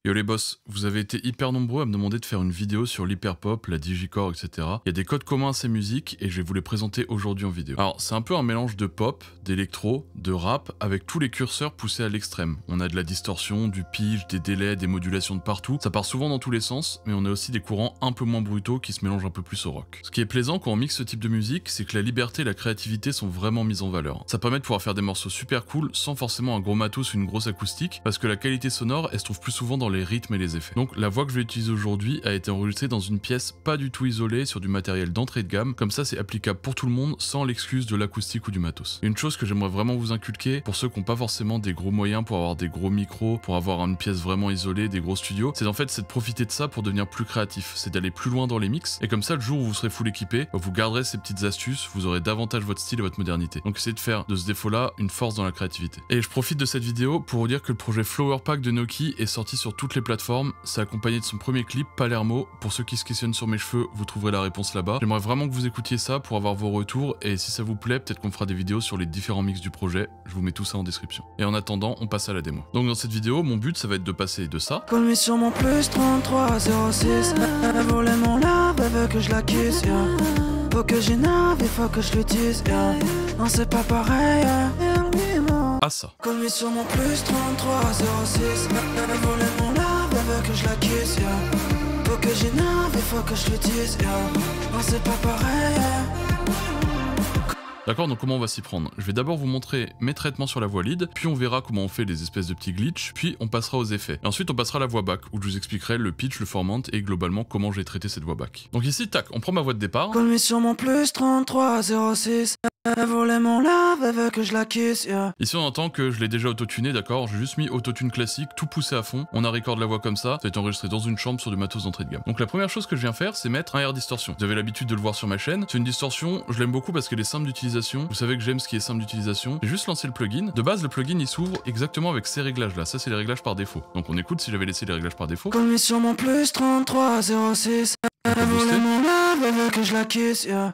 Yo les boss, vous avez été hyper nombreux à me demander de faire une vidéo sur l'hyperpop, la digicore, etc. Il y a des codes communs à ces musiques et je vais vous les présenter aujourd'hui en vidéo. Alors c'est un peu un mélange de pop, d'électro, de rap, avec tous les curseurs poussés à l'extrême. On a de la distorsion, du pitch, des délais, des modulations de partout. Ça part souvent dans tous les sens, mais on a aussi des courants un peu moins brutaux qui se mélangent un peu plus au rock. Ce qui est plaisant quand on mixe ce type de musique, c'est que la liberté et la créativité sont vraiment mises en valeur. Ça permet de pouvoir faire des morceaux super cool sans forcément un gros matos ou une grosse acoustique, parce que la qualité sonore, elle se trouve plus souvent dans les rythmes et les effets. Donc la voix que je vais utiliser aujourd'hui a été enregistrée dans une pièce pas du tout isolée sur du matériel d'entrée de gamme, comme ça c'est applicable pour tout le monde sans l'excuse de l'acoustique ou du matos. Une chose que j'aimerais vraiment vous inculquer, pour ceux qui n'ont pas forcément des gros moyens pour avoir des gros micros, pour avoir une pièce vraiment isolée, des gros studios, c'est en fait c'est de profiter de ça pour devenir plus créatif, c'est d'aller plus loin dans les mix, et comme ça le jour où vous serez full équipé, vous garderez ces petites astuces, vous aurez davantage votre style et votre modernité. Donc essayez de faire de ce défaut là une force dans la créativité. Et je profite de cette vidéo pour vous dire que le projet Flower Pack de Noki est sorti sur toutes les plateformes. C'est accompagné de son premier clip, Palermo. Pour ceux qui se questionnent sur mes cheveux, vous trouverez la réponse là-bas. J'aimerais vraiment que vous écoutiez ça pour avoir vos retours, et si ça vous plaît, peut-être qu'on fera des vidéos sur les différents mix du projet. Je vous mets tout ça en description. Et en attendant, on passe à la démo. Donc dans cette vidéo, mon but, ça va être de passer de ça. Colle-lui sur mon plus 33 06. Elle volait mon lave, elle veut que je la kiss, yeah. Faut que j'énerve et faut que je l'utilise, yeah. Non, c'est pas pareil, yeah. À ça. Colle-lui sur mon plus 33 06. Elle volait mon lave, elle veut que je la kiss, yeah. Faut que j'énerve et faut que je l'utilise, yeah. Non, c'est pas pareil, yeah. D'accord, donc comment on va s'y prendre? Je vais d'abord vous montrer mes traitements sur la voix lead, puis on verra comment on fait les espèces de petits glitches, puis on passera aux effets. Et ensuite on passera à la voix back, où je vous expliquerai le pitch, le formant et globalement comment j'ai traité cette voix back. Donc ici, tac, on prend ma voix de départ. Colle-lui sur mon plus 33 06. Elle volait mon lave, elle veut que je la kiss, yeah. Ici on entend que je l'ai déjà autotuné, d'accord? J'ai juste mis autotune classique, tout poussé à fond. On a record la voix comme ça a été enregistré dans une chambre sur du matos d'entrée de gamme. Donc la première chose que je viens faire, c'est mettre un air distorsion. Vous avez l'habitude de le voir sur ma chaîne. C'est une distorsion, je l'aime beaucoup parce qu'elle est simple d'utilisation. Vous savez que j'aime ce qui est simple d'utilisation. J'ai juste lancé le plugin. De base, le plugin il s'ouvre exactement avec ces réglages là. Ça c'est les réglages par défaut. Donc on écoute si j'avais laissé les réglages par défaut. Colle-lui sur mon plus 33 06. Elle volait mon lave, elle veut que je la kiss, yeah.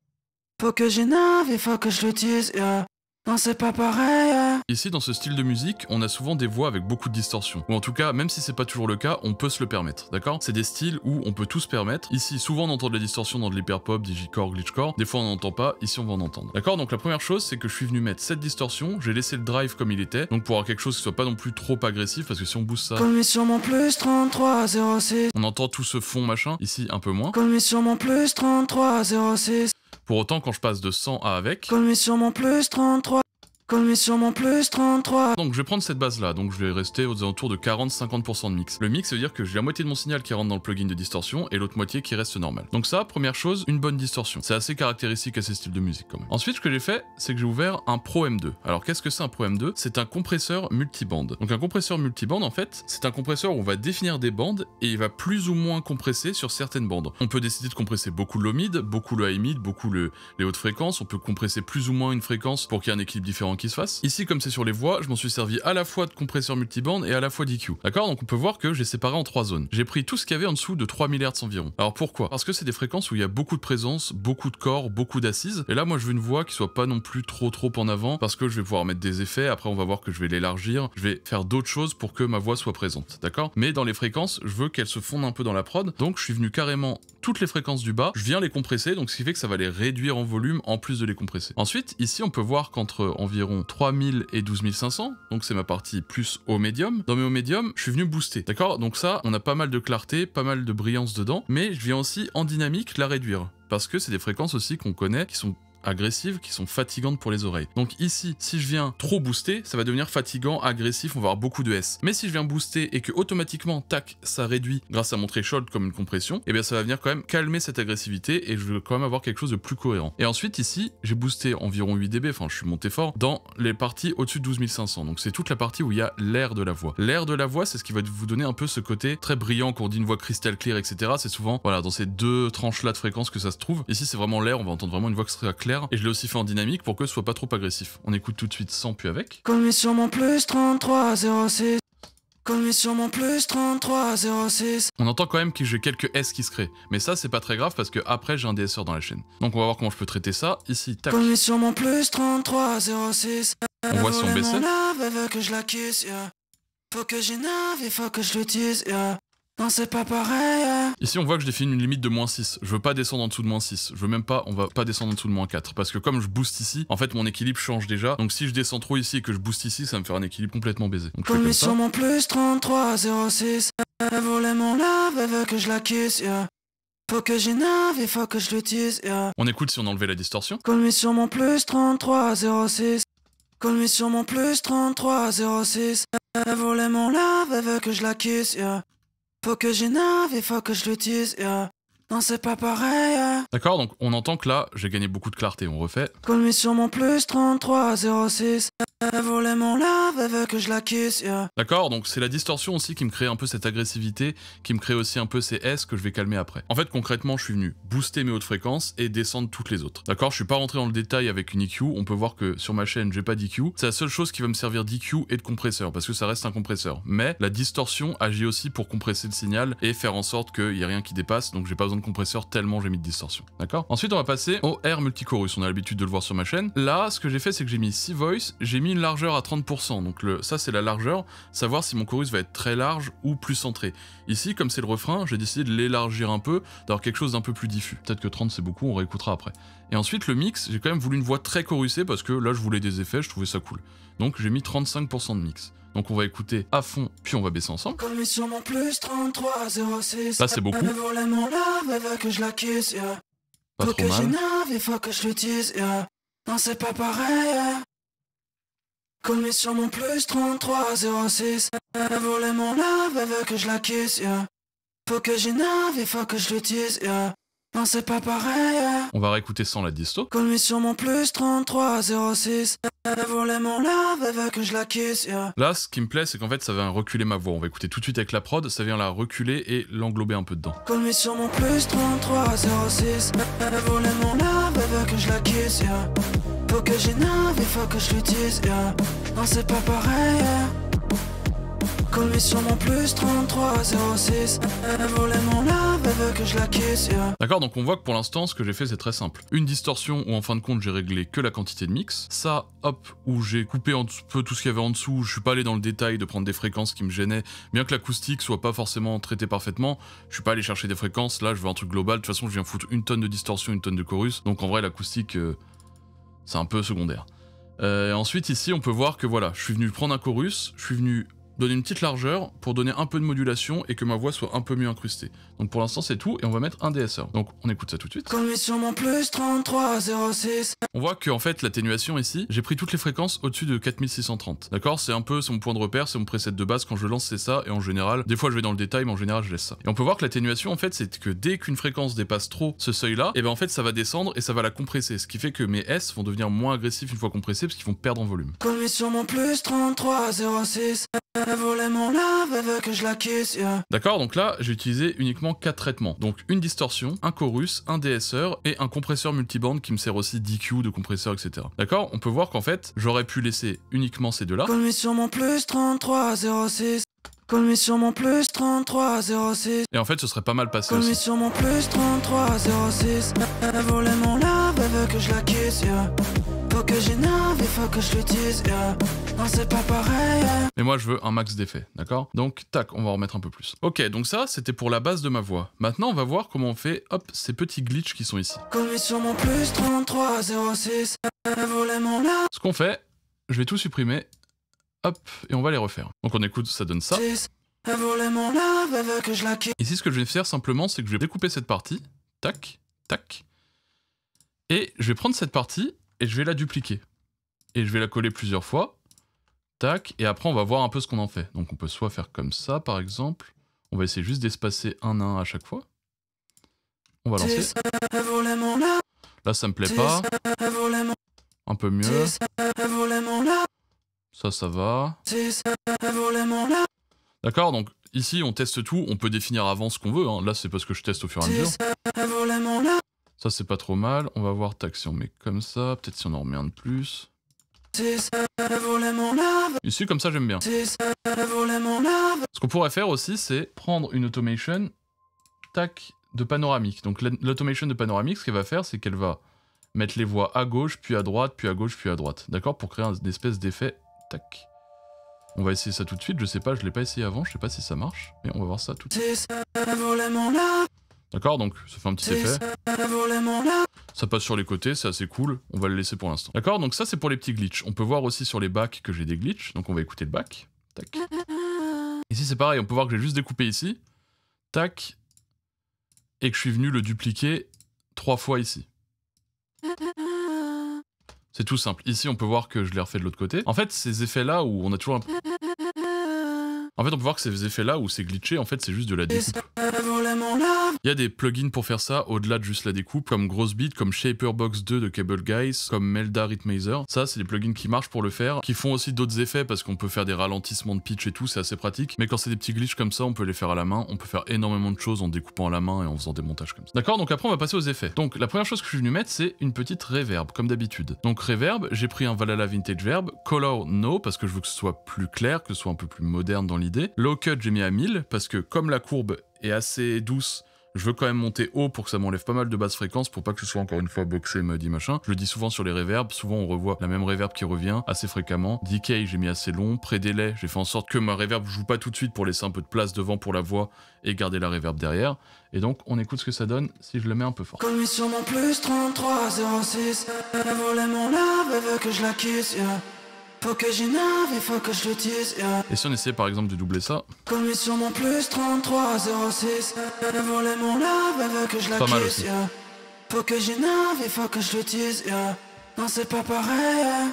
Faut que j'énerve et faut que je l'utilise, yeah. Non, c'est pas pareil, yeah. Ici, dans ce style de musique, on a souvent des voix avec beaucoup de distorsion. Ou en tout cas, même si c'est pas toujours le cas, on peut se le permettre, d'accord? C'est des styles où on peut tout se permettre. Ici, souvent on entend de la distorsion dans de l'hyperpop, digicore, glitchcore. Des fois on n'en entend pas, ici on va en entendre. D'accord? Donc la première chose, c'est que je suis venu mettre cette distorsion, j'ai laissé le drive comme il était, donc pour avoir quelque chose qui soit pas non plus trop agressif, parce que si on booste ça... Colle-lui sur mon plus 33 06. On entend tout ce fond machin, ici un peu moins. Colle-lui sur mon plus 33 06. Pour autant, quand je passe de 100 à avec... Colle-lui sur mon plus 33. Colle-lui sur mon plus 33. Donc je vais prendre cette base là, donc je vais rester aux alentours de 40-50% de mix. Le mix veut dire que j'ai la moitié de mon signal qui rentre dans le plugin de distorsion et l'autre moitié qui reste normal. Donc ça, première chose, une bonne distorsion. C'est assez caractéristique à ces styles de musique quand même. Ensuite, ce que j'ai fait, c'est que j'ai ouvert un Pro M2. Alors qu'est-ce que c'est un Pro M2? C'est un compresseur multiband. Donc un compresseur multiband, en fait, c'est un compresseur où on va définir des bandes et il va plus ou moins compresser sur certaines bandes. On peut décider de compresser beaucoup le low mid, beaucoup le high mid, beaucoup les hautes fréquences. On peut compresser plus ou moins une fréquence pour qu'il y ait un équilibre différent qui se fasse. Ici, comme c'est sur les voix, je m'en suis servi à la fois de compresseur multiband et à la fois d'EQ. D'accord? Donc on peut voir que j'ai séparé en 3 zones. J'ai pris tout ce qu'il y avait en dessous de 3000 Hz environ. Alors pourquoi? Parce que c'est des fréquences où il y a beaucoup de présence, beaucoup de corps, beaucoup d'assises. Et là, moi, je veux une voix qui soit pas non plus trop en avant, parce que je vais pouvoir mettre des effets. Après, on va voir que je vais l'élargir. Je vais faire d'autres choses pour que ma voix soit présente. D'accord? Mais dans les fréquences, je veux qu'elles se fondent un peu dans la prod. Donc je suis venu carrément toutes les fréquences du bas, je viens les compresser, donc ce qui fait que ça va les réduire en volume en plus de les compresser. Ensuite, ici, on peut voir qu'entre environ 3000 et 12500, donc c'est ma partie plus haut médium. Dans mes hauts médium, je suis venu booster, d'accord? Donc ça, on a pas mal de clarté, pas mal de brillance dedans, mais je viens aussi en dynamique la réduire, parce que c'est des fréquences aussi qu'on connaît, qui sont agressives, qui sont fatigantes pour les oreilles. Donc ici, si je viens trop booster, ça va devenir fatigant, agressif, on va avoir beaucoup de S. Mais si je viens booster et que automatiquement, tac, ça réduit grâce à mon threshold comme une compression, et bien ça va venir quand même calmer cette agressivité et je veux quand même avoir quelque chose de plus cohérent. Et ensuite ici, j'ai boosté environ 8 dB, enfin je suis monté fort, dans les parties au-dessus de 12500. Donc c'est toute la partie où il y a l'air de la voix. L'air de la voix, c'est ce qui va vous donner un peu ce côté très brillant quand on dit une voix cristal clear, etc. C'est souvent, voilà, dans ces deux tranches-là de fréquence que ça se trouve. Ici, c'est vraiment l'air, on va entendre vraiment une voix très claire. Et je l'ai aussi fait en dynamique pour que ce soit pas trop agressif. On écoute tout de suite sans puis avec. Colle-lui sur mon plus 33 06. Colle-lui sur mon plus 33 06. On entend quand même que j'ai quelques S qui se créent. Mais ça, c'est pas très grave parce que après j'ai un DSR dans la chaîne. Donc on va voir comment je peux traiter ça. Ici, tac. Colle-lui sur mon plus 33 06. On voit si on baissait. Elle veut que je la kiss, yeah. Faut que j'énerve et faut que je l'utilise, yeah. Non, c'est pas pareil. Ici, on voit que je définis une limite de -6. Je veux pas descendre en dessous de -6. Je veux même pas, on va pas descendre en dessous de -4. Parce que comme je booste ici, en fait, mon équilibre change déjà. Donc si je descends trop ici et que je booste ici, ça va me faire un équilibre complètement baisé. Donc je fais comme ça. Sur mon plus 3306. Elle voulait mon love, elle veut que je la kiss, yeah. Faut que j'énerve et faut que je l'utilise, yeah. On écoute si on enlevait la distorsion. Call me sur mon plus 3306. Call me sur mon plus 3306. Elle voulait mon love, elle veut que je la kiss, yeah. Faut que j'énerve et faut que je l'utilise, yeah. Non, c'est pas pareil, yeah. D'accord, donc on entend que là, j'ai gagné beaucoup de clarté. On refait. Call me sur mon plus 3306. Elle voulait mon love, elle veut que je la kiss, yeah. D'accord, donc c'est la distorsion aussi qui me crée un peu cette agressivité, qui me crée aussi un peu ces S que je vais calmer après. En fait, concrètement, je suis venu booster mes hautes fréquences et descendre toutes les autres. D'accord, je suis pas rentré dans le détail avec une EQ, on peut voir que sur ma chaîne, j'ai pas d'EQ. C'est la seule chose qui va me servir d'EQ et de compresseur, parce que ça reste un compresseur. Mais la distorsion agit aussi pour compresser le signal et faire en sorte qu'il y ait rien qui dépasse, donc j'ai pas besoin de compresseur tellement j'ai mis de distorsion. D'accord. Ensuite, on va passer au R multichorus, on a l'habitude de le voir sur ma chaîne. Là, ce que j'ai fait, c'est que j'ai mis 6 voice, j'ai mis une largeur à 30%, donc ça c'est la largeur, savoir si mon chorus va être très large ou plus centré. Ici, comme c'est le refrain, j'ai décidé de l'élargir un peu, d'avoir quelque chose d'un peu plus diffus. Peut-être que 30 c'est beaucoup, on réécoutera après. Et ensuite le mix, j'ai quand même voulu une voix très chorusée parce que là je voulais des effets, je trouvais ça cool. Donc j'ai mis 35% de mix. Donc on va écouter à fond, puis on va baisser ensemble. Sur mon plus 3306. Là c'est beaucoup. Elle voulait mon love, elle veut que je la kiss, yeah. Pas Faut trop que mal. j'énerve et faut que je l'utilise, yeah. Non, c'est pas pareil, yeah. Call me sur mon plus 3306. Elle voulait mon love, elle veut que je la kiss, yeah. Faut que j'énerve et faut que je l'utilise, yeah. Non, c'est pas pareil, yeah. On va réécouter sans la disto. Call me sur mon plus 3306. Elle voulait mon love, elle veut que je la kiss, yeah. Là, ce qui me plaît, c'est qu'en fait, ça vient reculer ma voix. On va écouter tout de suite avec la prod, ça vient la reculer et l'englober un peu dedans. Call me sur mon plus 3306. Elle voulait mon love, elle veut que je la kiss, yeah. Faut que j'énerve et faut que je l'utilise, yeah. Non, c'est pas pareil, yeah. Call me sur mon plus 3306. Elle voulait mon love, elle veut que je la kiss, yeah. D'accord, donc on voit que pour l'instant, ce que j'ai fait, c'est très simple. Une distorsion où en fin de compte, j'ai réglé que la quantité de mix. Ça, hop, où j'ai coupé un peu tout ce qu'il y avait en dessous. Je suis pas allé dans le détail de prendre des fréquences qui me gênaient. Bien que l'acoustique soit pas forcément traitée parfaitement, je suis pas allé chercher des fréquences. Là, je veux un truc global. De toute façon, je viens foutre une tonne de distorsion, une tonne de chorus. Donc en vrai, l'acoustique, c'est un peu secondaire. Ensuite, ici, on peut voir que voilà, je suis venu prendre un chorus, je suis venu donner une petite largeur pour donner un peu de modulation et que ma voix soit un peu mieux incrustée. Donc pour l'instant c'est tout et on va mettre un DSR. Donc on écoute ça tout de suite. Call me sur mon plus 3306. On voit qu'en fait l'atténuation ici, j'ai pris toutes les fréquences au-dessus de 4630. D'accord, c'est un peu mon point de repère, c'est mon preset de base, quand je lance c'est ça et en général, des fois je vais dans le détail mais en général je laisse ça. Et on peut voir que l'atténuation en fait c'est que dès qu'une fréquence dépasse trop ce seuil là, et ben en fait ça va descendre et ça va la compresser, ce qui fait que mes S vont devenir moins agressifs une fois compressés parce qu'ils vont perdre en volume. Call me sur mon plus 3306. Elle voulait mon love, elle veut que je la kiss, yeah. D'accord, donc là, j'ai utilisé uniquement 4 traitements. Donc une distorsion, un chorus, un DSR et un compresseur multiband qui me sert aussi d'EQ, de compresseur, etc. D'accord, on peut voir qu'en fait, j'aurais pu laisser uniquement ces deux-là. Call me sur mon plus 3306. Call me sur mon plus 3306. Et en fait, ce serait pas mal passé Call me aussi. sur mon plus 3306. Elle voulait mon love, elle veut que je la kiss, yeah. Faut que j'énerve et faut que je l'utilise, yeah. Non, c'est pas pareil, yeah. Mais moi, je veux un max d'effet, d'accord? Donc, tac, on va remettre un peu plus. Ok, donc ça, c'était pour la base de ma voix. Maintenant, on va voir comment on fait, hop, ces petits glitches qui sont ici. Call me sur mon plus 3306. Elle voulait mon love. Ce qu'on fait, je vais tout supprimer, hop, et on va les refaire. Donc on écoute, ça donne ça. Elle voulait mon love, elle veut que je la kiss. Ici, ce que je vais faire simplement, c'est que je vais découper cette partie, tac, tac, et je vais prendre cette partie, et je vais la dupliquer. Et je vais la coller plusieurs fois, tac, et après on va voir un peu ce qu'on en fait. Donc on peut soit faire comme ça, par exemple, on va essayer juste d'espacer un à un à chaque fois. On va lancer. Elle voulait mon love. Là, ça me plaît pas. Elle voulait mon. Un peu mieux. Elle voulait mon love. Ça va. Elle voulait mon love. D'accord, donc ici on teste tout, on peut définir avant ce qu'on veut, hein. Là c'est parce que je teste au fur et à mesure. Elle voulait mon love. Ça c'est pas trop mal, on va voir, tac, si on met comme ça, peut-être si on en remet un de plus. Elle voulait mon love. Ici comme ça j'aime bien. Elle voulait mon love. Ce qu'on pourrait faire aussi c'est prendre une automation, tac, de panoramique. Donc l'automation de panoramique, ce qu'elle va faire c'est qu'elle va mettre les voix à gauche, puis à droite, puis à gauche, puis à droite. D'accord, pour créer une espèce d'effet, tac. On va essayer ça tout de suite, je sais pas, je l'ai pas essayé avant, je sais pas si ça marche, mais on va voir ça tout de suite. D'accord, donc ça fait un petit effet. Ça passe sur les côtés, c'est assez cool, on va le laisser pour l'instant. D'accord, donc ça c'est pour les petits glitches. On peut voir aussi sur les backs que j'ai des glitches, donc on va écouter le back. Tac. Ici c'est pareil, on peut voir que j'ai juste découpé ici. Tac. Et que je suis venu le dupliquer 3 fois ici. C'est tout simple. Ici on peut voir que je l'ai refait de l'autre côté. En fait, ces effets-là où on a toujours un... En fait, on peut voir que ces effets-là où c'est glitché, en fait, c'est juste de la découpe. Il y a des plugins pour faire ça, au-delà de juste la découpe, comme Grossbeat, comme Shaperbox 2 de Cable Guys, comme Melda Rhythmazer. Ça, c'est des plugins qui marchent pour le faire, qui font aussi d'autres effets, parce qu'on peut faire des ralentissements de pitch et tout, c'est assez pratique. Mais quand c'est des petits glitches comme ça, on peut les faire à la main. On peut faire énormément de choses en découpant à la main et en faisant des montages comme ça. D'accord, donc après, on va passer aux effets. Donc, la première chose que je suis venu mettre, c'est une petite reverb, comme d'habitude. Donc, reverb, j'ai pris un Valhalla Vintage Verb, Color No, parce que je veux que ce soit plus clair, que ce soit un peu plus moderne dans l'idée. Low Cut, j'ai mis à 1000, parce que comme la courbe est assez douce, je veux quand même monter haut pour que ça m'enlève pas mal de basses fréquences pour pas que ce soit encore une fois boxé, muddy, machin. Je le dis souvent sur les reverbs, souvent on revoit la même reverb qui revient assez fréquemment. Decay, j'ai mis assez long. Pré-délai, j'ai fait en sorte que ma reverb joue pas tout de suite pour laisser un peu de place devant pour la voix et garder la reverb derrière. Et donc on écoute ce que ça donne si je le mets un peu fort. Comme sur mon plus 33 06, elle volait mon lave, elle veut que je la kiss, yeah. Faut que j'innerve, il faut que je le dise, yeah. Et si on essayait par exemple de doubler ça? Comme sur mon plus 33 06, elle volait mon lave, elle veut que je la kiss, yeah. Faut que j'innerve, il faut que je le dise, yeah. Non, c'est pas pareil, yeah.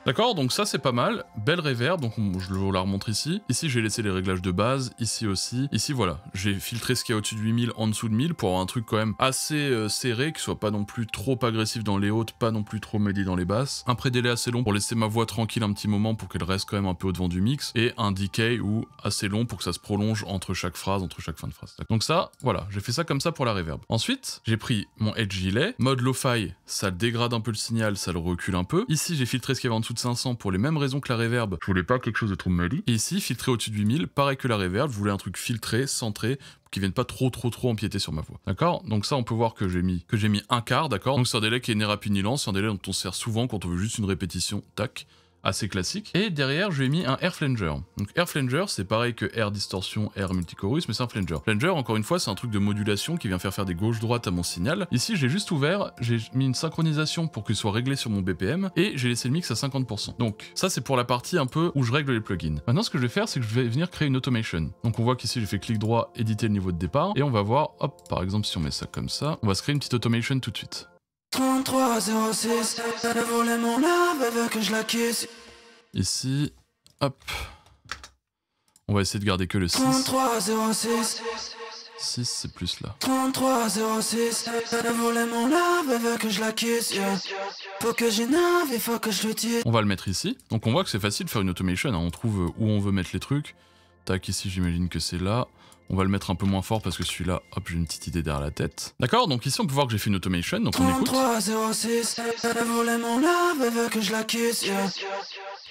D'accord, donc ça c'est pas mal, belle reverb, donc je vous la remontre ici. Ici j'ai laissé les réglages de base, ici aussi. Ici voilà, j'ai filtré ce qu'il y a au-dessus de 8000, en dessous de 1000 pour avoir un truc quand même assez serré, qui soit pas non plus trop agressif dans les hautes, pas non plus trop muddy dans les basses. Un pré-délai assez long pour laisser ma voix tranquille un petit moment pour qu'elle reste quand même un peu au-devant du mix. Et un decay ou assez long pour que ça se prolonge entre chaque phrase, entre chaque fin de phrase. Donc ça, voilà, j'ai fait ça comme ça pour la reverb. Ensuite, j'ai pris mon edge delay, mode lo-fi, ça dégrade un peu le signal, ça le recule un peu. Ici j'ai filtré ce qu'il y avait en dessous de 500 pour les mêmes raisons que la reverb. Je voulais pas quelque chose de trop muddy. Et ici, filtré au-dessus de 8000, pareil que la reverb, je voulais un truc filtré, centré, qui vienne pas trop empiéter sur ma voix. D'accord? Donc ça, on peut voir que j'ai mis un quart, d'accord? Donc c'est un délai qui est ni rapide ni lent, c'est un délai dont on sert souvent quand on veut juste une répétition, tac. Assez classique. Et derrière, je lui ai mis un Air Flanger. Donc Air Flanger, c'est pareil que Air Distortion, Air Multichorus, mais c'est un Flanger. Flanger, encore une fois, c'est un truc de modulation qui vient faire des gauches-droites à mon signal. Ici, j'ai juste ouvert, j'ai mis une synchronisation pour qu'il soit réglé sur mon BPM, et j'ai laissé le mix à 50%. Donc ça, c'est pour la partie un peu où je règle les plugins. Maintenant, ce que je vais faire, c'est que je vais venir créer une automation. Donc on voit qu'ici, j'ai fait clic droit, éditer le niveau de départ, et on va voir, hop, par exemple, si on met ça comme ça, on va se créer une petite automation tout de suite. 33 06, elle volait mon lave, elle veut que je la kiss. Ici, hop, on va essayer de garder que le 6. 33 06, 6 c'est plus là. 33 06, elle volait mon lave, elle veut que je la kiss, yeah. Faut que j'innerve, il faut que je le dise. On va le mettre ici, donc on voit que c'est facile de faire une automation, hein. On trouve où on veut mettre les trucs. Tac, ici j'imagine que c'est là. On va le mettre un peu moins fort parce que celui-là, hop, j'ai une petite idée derrière la tête. D'accord, donc ici on peut voir que j'ai fait une automation, donc on écoute. 33 06, elle volait mon lave, elle veut que je la kiss, yeah.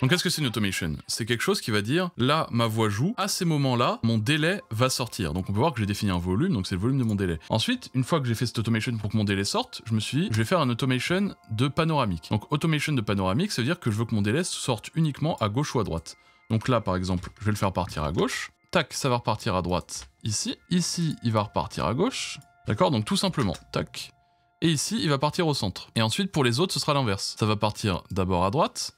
Donc qu'est-ce que c'est une automation? C'est quelque chose qui va dire, là, ma voix joue, à ces moments-là, mon délai va sortir. Donc on peut voir que j'ai défini un volume, donc c'est le volume de mon délai. Ensuite, une fois que j'ai fait cette automation pour que mon délai sorte, je me suis dit, je vais faire un automation de panoramique. Donc automation de panoramique, ça veut dire que je veux que mon délai sorte uniquement à gauche ou à droite. Donc là, par exemple, je vais le faire partir à gauche. Tac, ça va repartir à droite ici. Ici, il va repartir à gauche. D'accord, donc tout simplement, tac. Et ici, il va partir au centre. Et ensuite, pour les autres, ce sera l'inverse. Ça va partir d'abord à droite,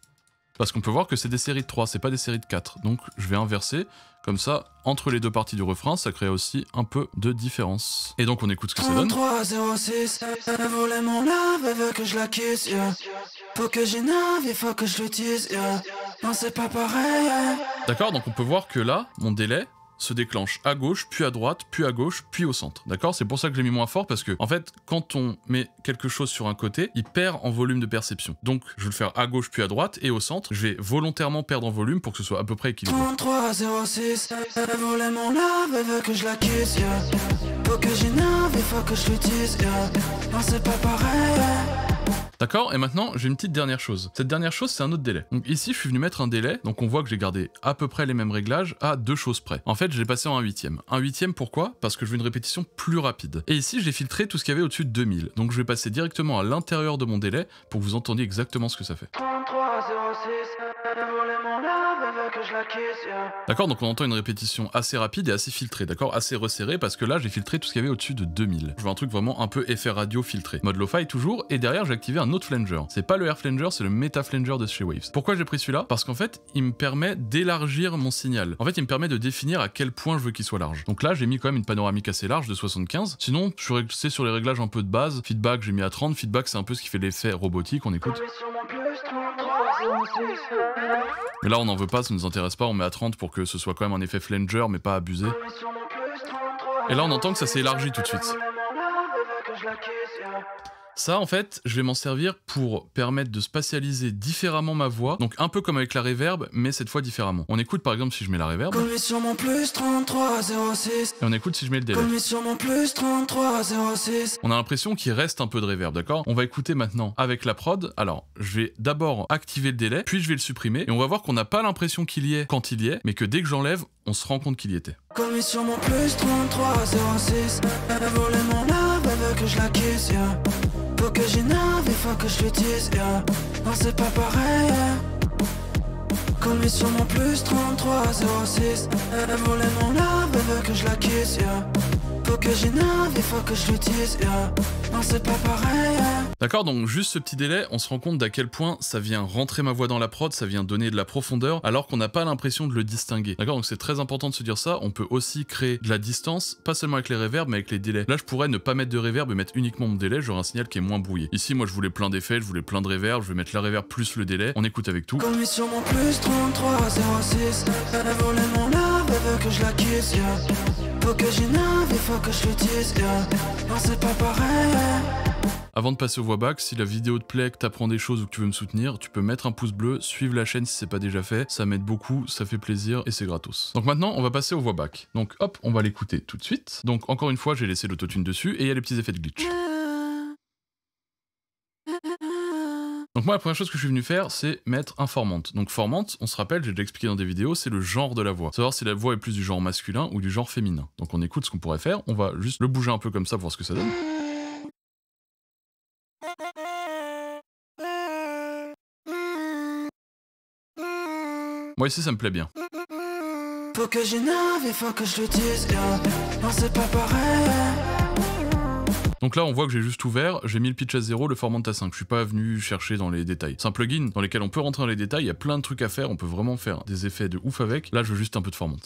parce qu'on peut voir que c'est des séries de 3, c'est pas des séries de 4. Donc je vais inverser, comme ça, entre les deux parties du refrain, ça crée aussi un peu de différence. Et donc on écoute ce que ça donne. 33 06, elle volait mon lave, elle veut que je la kiss, yeah. Faut que j'innerve, il faut que je le dise, yeah. Non, c'est pas pareil, yeah. D'accord, donc on peut voir que là, mon délai se déclenche à gauche, puis à droite, puis à gauche, puis au centre. D'accord? C'est pour ça que j'ai mis moins fort, parce que, en fait, quand on met quelque chose sur un côté, il perd en volume de perception. Donc, je vais le faire à gauche, puis à droite, et au centre, je vais volontairement perdre en volume pour que ce soit à peu près équilibré. 33 06, elle volait mon lave, elle veut que je la kiss, yeah. Faut que j'innerve, il faut que je le dise, yeah. Non, c'est pas pareil, yeah. D'accord, et maintenant j'ai une petite dernière chose. Cette dernière chose, c'est un autre délai. Donc ici, je suis venu mettre un délai, donc on voit que j'ai gardé à peu près les mêmes réglages à 2 choses près. En fait, je l'ai passé en 1/8. 1/8, pourquoi? Parce que je veux une répétition plus rapide. Et ici, j'ai filtré tout ce qu'il y avait au-dessus de 2000. Donc je vais passer directement à l'intérieur de mon délai pour que vous entendiez exactement ce que ça fait. 33 06, elle volait mon lave, elle veut que je la kiss, yeah. D'accord, donc on entend une répétition assez rapide et assez filtrée, d'accord, assez resserrée, parce que là j'ai filtré tout ce qu'il y avait au-dessus de 2000. Je veux un truc vraiment un peu effet radio filtré. Mode lo-fi toujours, et derrière j'ai activé un autre flanger. C'est pas le air flanger, c'est le meta flanger de chez Waves. Pourquoi j'ai pris celui-là? Parce qu'en fait, il me permet d'élargir mon signal. En fait, il me permet de définir à quel point je veux qu'il soit large. Donc là, j'ai mis quand même une panoramique assez large de 75. Sinon, je suis resté sur les réglages un peu de base. Feedback, j'ai mis à 30. Feedback, c'est un peu ce qui fait l'effet robotique, on écoute. Mais là, on n'en veut pas, ça nous intéresse pas, on met à 30 pour que ce soit quand même un effet flanger, mais pas abusé. Et là, on entend que ça s'est élargi tout de suite. Ça, en fait, je vais m'en servir pour permettre de spatialiser différemment ma voix, donc un peu comme avec la reverb, mais cette fois différemment. On écoute par exemple si je mets la reverb. Et on écoute si je mets le délai. On a l'impression qu'il reste un peu de reverb, d'accord? On va écouter maintenant avec la prod. Alors, je vais d'abord activer le délai, puis je vais le supprimer, et on va voir qu'on n'a pas l'impression qu'il y est quand il y est, mais que dès que j'enlève, on se rend compte qu'il y était. Commis sur mon plus 3306, elle a volé mon love, elle veut que je la kiss, yeah. Faut que j'énerve, il faut que je lui dise, yeah. Non c'est pas pareil, yeah. Commis sur mon plus 3306, elle a volé mon love, elle veut que je la kiss, yeah. Faut que j'énerve, il faut que je lui dise, yeah. Non c'est pas pareil, yeah. D'accord, donc juste ce petit délai, on se rend compte d'à quel point ça vient rentrer ma voix dans la prod, ça vient donner de la profondeur, alors qu'on n'a pas l'impression de le distinguer. D'accord, donc c'est très important de se dire ça. On peut aussi créer de la distance, pas seulement avec les reverbs, mais avec les délais. Là, je pourrais ne pas mettre de reverb et mettre uniquement mon délai, j'aurai un signal qui est moins brouillé. Ici, moi, je voulais plein d'effets, je voulais plein de reverb, je vais mettre la reverb plus le délai. On écoute avec tout. Commis sur mon plus 3306, elle a volé mon love, elle veut que je la kiss, yeah. Faut que j'énerve, il faut que je lui dise, yeah. Non, c'est pas pareil, yeah. Avant de passer au voix back, si la vidéo te plaît, que t'apprends des choses ou que tu veux me soutenir, tu peux mettre un pouce bleu, suivre la chaîne si c'est pas déjà fait, ça m'aide beaucoup, ça fait plaisir et c'est gratos. Donc maintenant, on va passer au voix back. Donc hop, on va l'écouter tout de suite. Donc encore une fois, j'ai laissé l'autotune dessus et il y a les petits effets de glitch. Donc moi, la première chose que je suis venu faire, c'est mettre un formant. Donc formant, on se rappelle, j'ai déjà expliqué dans des vidéos, c'est le genre de la voix. Savoir si la voix est plus du genre masculin ou du genre féminin. Donc on écoute ce qu'on pourrait faire, on va juste le bouger un peu comme ça pour voir ce que ça donne. Moi ici ça me plaît bien. Faut que j'énerve, il faut que je le dise, yeah. Non c'est pas pareil, yeah. Donc là on voit que j'ai juste ouvert, j'ai mis le pitch à 0, le formant à 5, je suis pas venu chercher dans les détails. C'est un plugin dans lequel on peut rentrer dans les détails, il y a plein de trucs à faire, on peut vraiment faire des effets de ouf avec. Là je veux juste un peu de formant.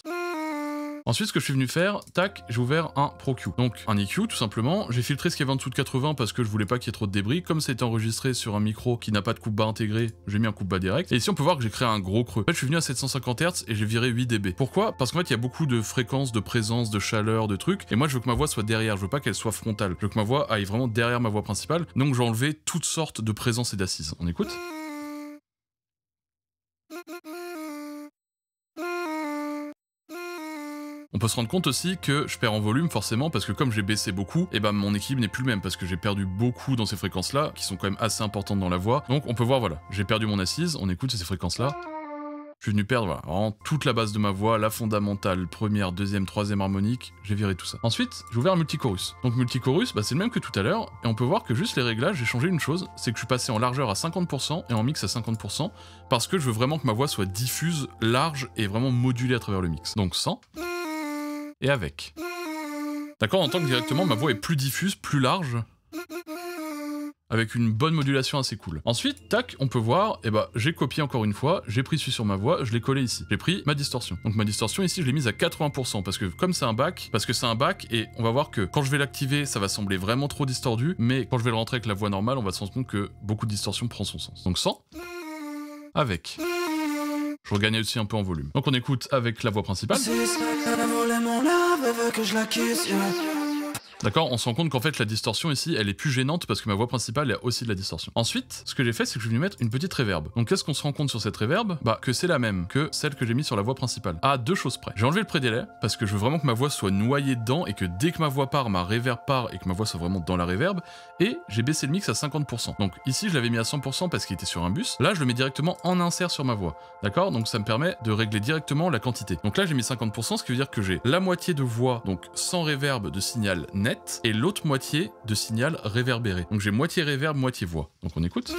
Ensuite, ce que je suis venu faire, tac, j'ai ouvert un Pro Q. Donc un EQ tout simplement, j'ai filtré ce qu'il y avait en dessous de 80 parce que je voulais pas qu'il y ait trop de débris. Comme ça a été enregistré sur un micro qui n'a pas de coupe bas intégré, j'ai mis un coupe bas direct. Et ici on peut voir que j'ai créé un gros creux. En fait, je suis venu à 750 Hz et j'ai viré 8 dB. Pourquoi? Parce qu'en fait, il y a beaucoup de fréquences, de présence, de chaleur, de trucs. Et moi, je veux que ma voix soit derrière, je veux pas qu'elle soit frontale. Je veux que ma voix aille vraiment derrière ma voix principale. Donc j'ai enlevé toutes sortes de présences et d'assises. On écoute? On peut se rendre compte aussi que je perds en volume forcément parce que comme j'ai baissé beaucoup, et ben mon équilibre n'est plus le même parce que j'ai perdu beaucoup dans ces fréquences là qui sont quand même assez importantes dans la voix. Donc on peut voir voilà, j'ai perdu mon assise, on écoute ces fréquences là. Je suis venu perdre voilà, vraiment toute la base de ma voix, la fondamentale, première, deuxième, troisième harmonique, j'ai viré tout ça. Ensuite, j'ai ouvert un multichorus. Donc multichorus, bah, c'est le même que tout à l'heure, et on peut voir que juste les réglages, j'ai changé une chose, c'est que je suis passé en largeur à 50% et en mix à 50%, parce que je veux vraiment que ma voix soit diffuse, large et vraiment modulée à travers le mix. Donc sans et avec. D'accord, on entend que directement ma voix est plus diffuse, plus large, avec une bonne modulation assez cool. Ensuite, tac, on peut voir, et bah j'ai copié encore une fois, j'ai pris celui sur ma voix, je l'ai collé ici. J'ai pris ma distorsion. Donc ma distorsion ici, je l'ai mise à 80%, parce que comme c'est un back, et on va voir que quand je vais l'activer, ça va sembler vraiment trop distordu, mais quand je vais le rentrer avec la voix normale, on va se rendre compte que beaucoup de distorsion prend son sens. Donc sans, avec. Je regagnais aussi un peu en volume. Donc on écoute avec la voix principale. D'accord, on se rend compte qu'en fait la distorsion ici, elle est plus gênante parce que ma voix principale a aussi de la distorsion. Ensuite, ce que j'ai fait, c'est que je vais lui mettre une petite reverb. Donc qu'est-ce qu'on se rend compte sur cette reverb? Bah que c'est la même que celle que j'ai mise sur la voix principale. À deux choses près. J'ai enlevé le pré-délai parce que je veux vraiment que ma voix soit noyée dedans et que dès que ma voix part, ma reverb part et que ma voix soit vraiment dans la reverb. Et j'ai baissé le mix à 50%. Donc ici, je l'avais mis à 100% parce qu'il était sur un bus. Là, je le mets directement en insert sur ma voix. D'accord? Donc ça me permet de régler directement la quantité. Donc là, j'ai mis 50%, ce qui veut dire que j'ai la moitié de voix, donc sans reverb de signal net, et l'autre moitié de signal réverbéré. Donc j'ai moitié reverb, moitié voix. Donc on écoute.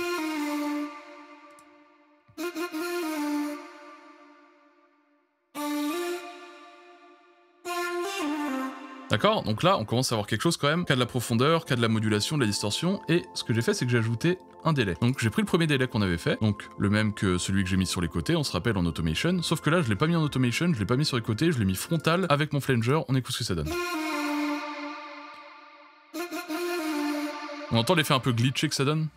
D'accord? Donc là, on commence à avoir quelque chose quand même, qui a de la profondeur, qui a de la modulation, de la distorsion, et ce que j'ai fait, c'est que j'ai ajouté un délai. Donc j'ai pris le premier délai qu'on avait fait, donc le même que celui que j'ai mis sur les côtés, on se rappelle en automation, sauf que là, je l'ai pas mis en automation, je l'ai pas mis sur les côtés, je l'ai mis frontal avec mon flanger, on écoute ce que ça donne. On entend l'effet un peu glitché que ça donne?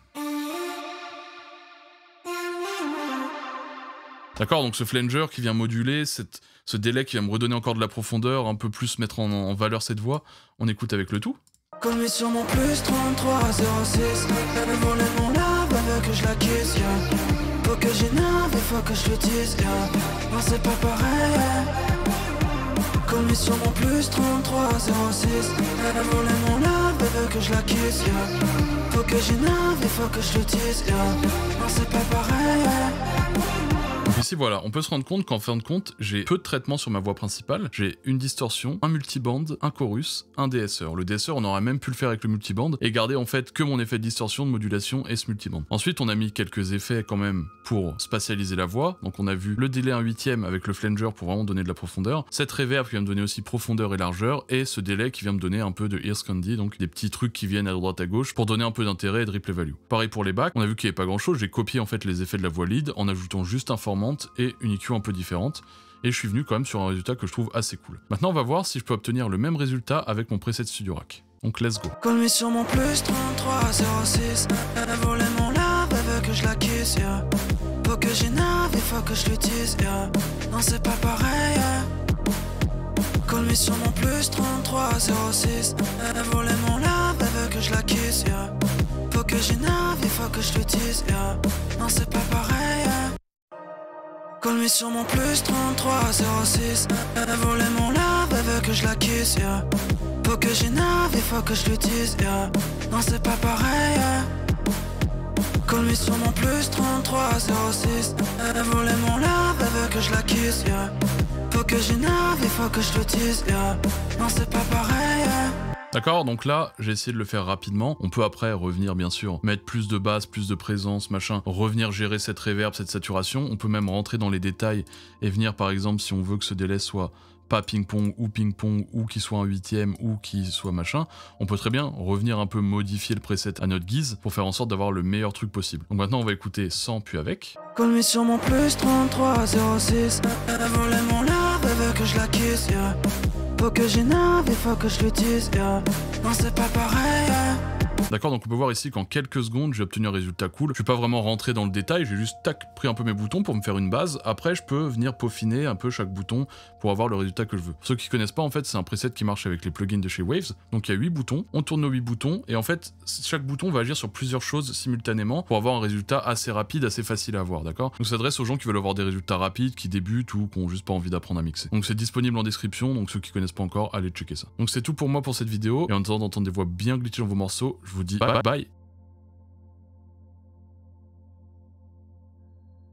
D'accord, donc ce flanger qui vient moduler, ce délai qui vient me redonner encore de la profondeur, un peu plus mettre en valeur cette voix, on écoute avec le tout. Comme sur mon plus 33 06, elle volait mon lave, elle veut que je la kiss, yeah. Faut que j'énerve, il faut que je le dise, yeah. Non c'est pas pareil, yeah. Comme sur mon plus 33 06, elle volait mon lave, elle veut que je la kiss, yeah. Faut que j'énerve, il faut que je le dise, yeah. Non c'est pas pareil, yeah. Donc ici voilà, on peut se rendre compte qu'en fin de compte, j'ai peu de traitement sur ma voix principale, j'ai une distorsion, un multiband, un chorus, un DSR. Le DSR, on aurait même pu le faire avec le multiband et garder en fait que mon effet de distorsion, de modulation et ce multiband. Ensuite, on a mis quelques effets quand même pour spatialiser la voix, donc on a vu le délai 1/8 avec le flanger pour vraiment donner de la profondeur, cette reverb qui vient me donner aussi profondeur et largeur, et ce délai qui vient me donner un peu de ears candy, donc des petits trucs qui viennent à droite à gauche pour donner un peu d'intérêt et de replay value. Pareil pour les backs, on a vu qu'il n'y avait pas grand chose, j'ai copié en fait les effets de la voix lead en ajoutant juste un formant et une EQ un peu différente, et je suis venu quand même sur un résultat que je trouve assez cool. Maintenant on va voir si je peux obtenir le même résultat avec mon preset Studio Rack. Donc let's go. Comme sur mon plus 33 06, elle volait mon lave, elle veut que je la kiss, yeah. Faut que j'énerve, il faut que je lui dise, yeah. Non c'est pas pareil, yeah. Comme sur mon plus 33 06, elle volait mon lave, elle veut que je la kiss, yeah. Faut que j'énerve, il faut que je lui dise, yeah. Non c'est pas pareil, yeah. Comme sur mon plus 33 06, elle volait mon lave, elle veut que je la kiss, yeah. Faut que j'énerve, il faut que je lui dise, yeah. Non c'est pas pareil, yeah. Comme sur mon plus 33 06, elle volait mon lave, elle veut que je la kiss, yeah. Faut que j'énerve, il faut que je lui dise, yeah. Non c'est pas pareil, yeah. D'accord, donc là, j'ai essayé de le faire rapidement. On peut après revenir, bien sûr, mettre plus de basse, plus de présence, machin, revenir gérer cette reverb, cette saturation. On peut même rentrer dans les détails et venir, par exemple, si on veut que ce délai soit pas ping-pong ou qu'il soit un 8e ou qu'il soit machin, on peut très bien revenir un peu modifier le preset à notre guise pour faire en sorte d'avoir le meilleur truc possible. Donc maintenant, on va écouter sans puis avec. Comme sur mon plus 33 06, elle volait mon lave, elle veut que je la kiss, yeah. Faut que j'énerve, il faut que je lui dise, yeah. Non c'est pas pareil, yeah. D'accord, donc on peut voir ici qu'en quelques secondes, j'ai obtenu un résultat cool. Je suis pas vraiment rentré dans le détail, j'ai juste tac, pris un peu mes boutons pour me faire une base. Après, je peux venir peaufiner un peu chaque bouton pour avoir le résultat que je veux. Pour ceux qui connaissent pas, en fait, c'est un preset qui marche avec les plugins de chez Waves. Donc il y a 8 boutons, on tourne nos 8 boutons, et en fait, chaque bouton va agir sur plusieurs choses simultanément pour avoir un résultat assez rapide, assez facile à avoir, d'accord? Donc ça s'adresse aux gens qui veulent avoir des résultats rapides, qui débutent ou qui ont juste pas envie d'apprendre à mixer. Donc c'est disponible en description, donc ceux qui connaissent pas encore, allez checker ça. Donc c'est tout pour moi pour cette vidéo, et en attendant d'entendre des voix bien glitchées dans vos morceaux, je vous dis bye bye.